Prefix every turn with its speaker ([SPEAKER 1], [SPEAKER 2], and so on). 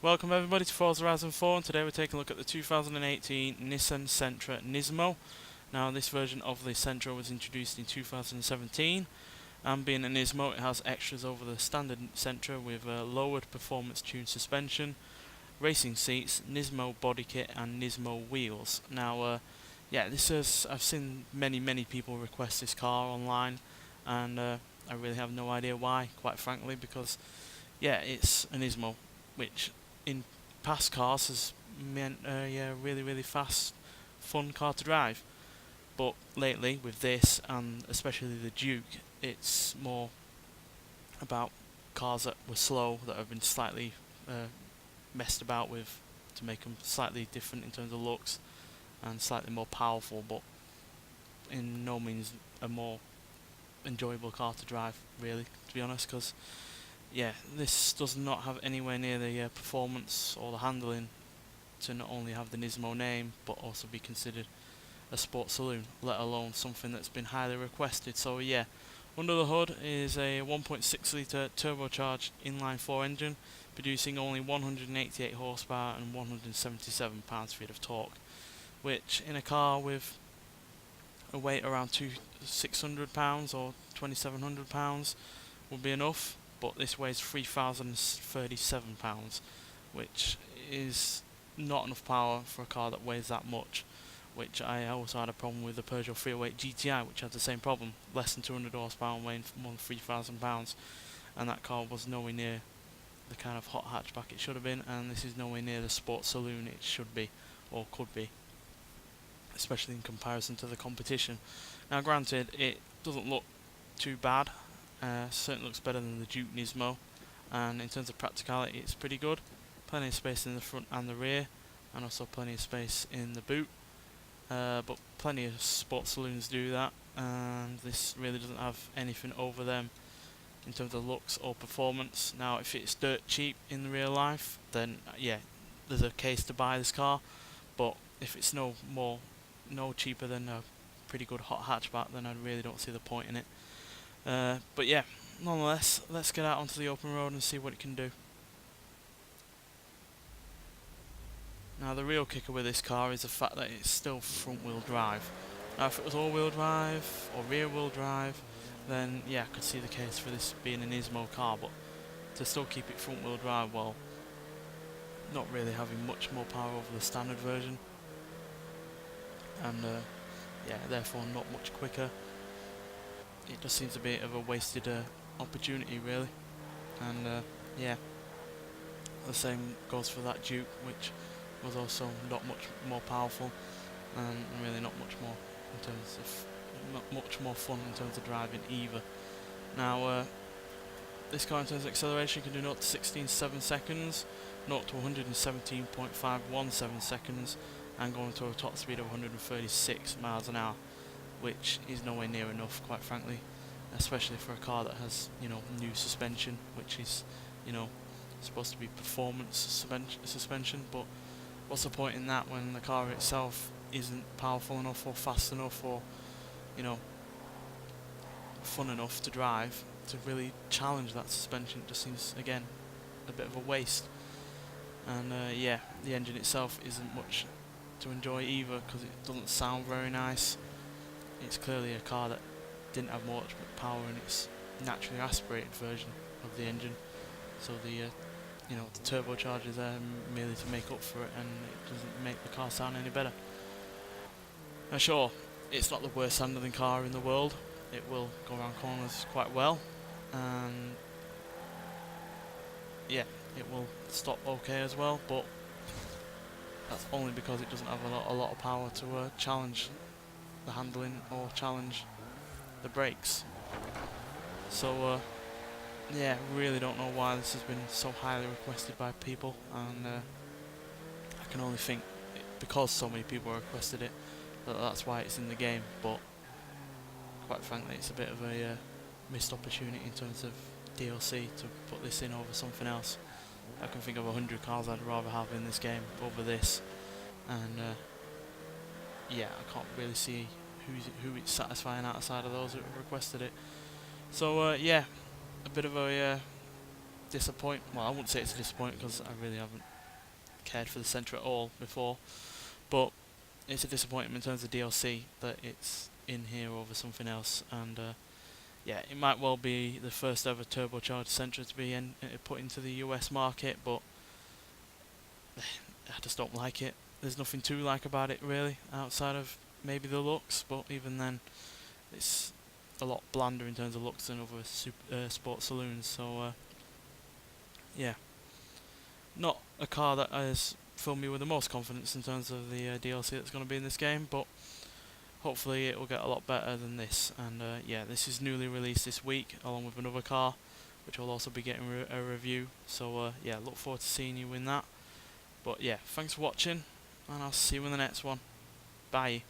[SPEAKER 1] Welcome everybody to Forza Horizon 4, and today we're taking a look at the 2018 Nissan Sentra NISMO. Now this version of the Sentra was introduced in 2017, and being a NISMO it has extras over the standard Sentra with lowered performance tuned suspension, racing seats, NISMO body kit and NISMO wheels. Now this is, I've seen many people request this car online, and I really have no idea why, quite frankly, because it's a NISMO, which in past cars has meant a really fast, fun car to drive. But lately, with this and especially the Duke, it's more about cars that were slow, that have been slightly messed about with to make them slightly different in terms of looks and slightly more powerful, but in no means a more enjoyable car to drive, really, to be honest, because this does not have anywhere near the performance or the handling to not only have the Nismo name but also be considered a sports saloon, let alone something that's been highly requested. So under the hood is a 1.6 litre turbocharged inline 4 engine producing only 188 horsepower and 177 pounds-feet of torque, which in a car with a weight around 600 pounds or 2700 pounds would be enough. But this weighs 3,037 pounds, which is not enough power for a car that weighs that much. Which I also had a problem with the Peugeot 308 GTI, which had the same problem, less than 200 horsepower and weighing more than 3,000 pounds, and that car was nowhere near the kind of hot hatchback it should have been, and this is nowhere near the sports saloon it should be or could be, especially in comparison to the competition. Now, granted, it doesn't look too bad. Certainly looks better than the Duke Nismo, and in terms of practicality it's pretty good. Plenty of space in the front and the rear, and also plenty of space in the boot, but plenty of sports saloons do that, and this really doesn't have anything over them in terms of looks or performance. Now if it's dirt cheap in real life, then there's a case to buy this car, but if it's no cheaper than a pretty good hot hatchback, then I really don't see the point in it. But nonetheless, let's get out onto the open road and see what it can do. Now the real kicker with this car is the fact that it's still front wheel drive. Now if it was all wheel drive or rear wheel drive, then I could see the case for this being an Nismo car, but to still keep it front wheel drive while not really having much more power over the standard version, and therefore not much quicker, it just seems a bit of a wasted opportunity, really. And the same goes for that Duke, which was also not much more powerful and really not much more in terms of much more fun in terms of driving either. Now this car in terms of acceleration can do 0 to 16 7 seconds, 0 to 117.517 seconds, and going to a top speed of 136 miles an hour, which is nowhere near enough, quite frankly, especially for a car that has new suspension, which is supposed to be performance suspension. But what's the point in that when the car itself isn't powerful enough or fast enough or fun enough to drive to really challenge that suspension? It just seems, again, a bit of a waste. And the engine itself isn't much to enjoy either, because it doesn't sound very nice. It's clearly a car that didn't have much power in its naturally aspirated version of the engine, so the turbocharger is there merely to make up for it, and it doesn't make the car sound any better. Now sure, it's not the worst handling car in the world, it will go around corners quite well, and it will stop okay as well, but that's only because it doesn't have a lot of power to challenge the handling or challenge the brakes. So really don't know why this has been so highly requested by people, and I can only think because so many people requested it that's why it's in the game. But quite frankly, it's a bit of a missed opportunity in terms of DLC to put this in over something else. I can think of 100 cars I'd rather have in this game over this, and I can't really see who it's satisfying outside of those who requested it. So a bit of a disappoint. Well, I wouldn't say it's a disappointment because I really haven't cared for the Sentra at all before, but it's a disappointment in terms of DLC that it's in here over something else. And yeah, it might well be the first ever turbocharged Sentra to be put into the US market, but I just don't like it. There's nothing to like about it really, outside of maybe the looks, but even then, it's a lot blander in terms of looks than other sports saloons. So yeah, not a car that has filled me with the most confidence in terms of the DLC that's going to be in this game, but hopefully it will get a lot better than this. And yeah, this is newly released this week along with another car, which will also be getting a review. So yeah, look forward to seeing you in that. But yeah, thanks for watching, and I'll see you in the next one. Bye.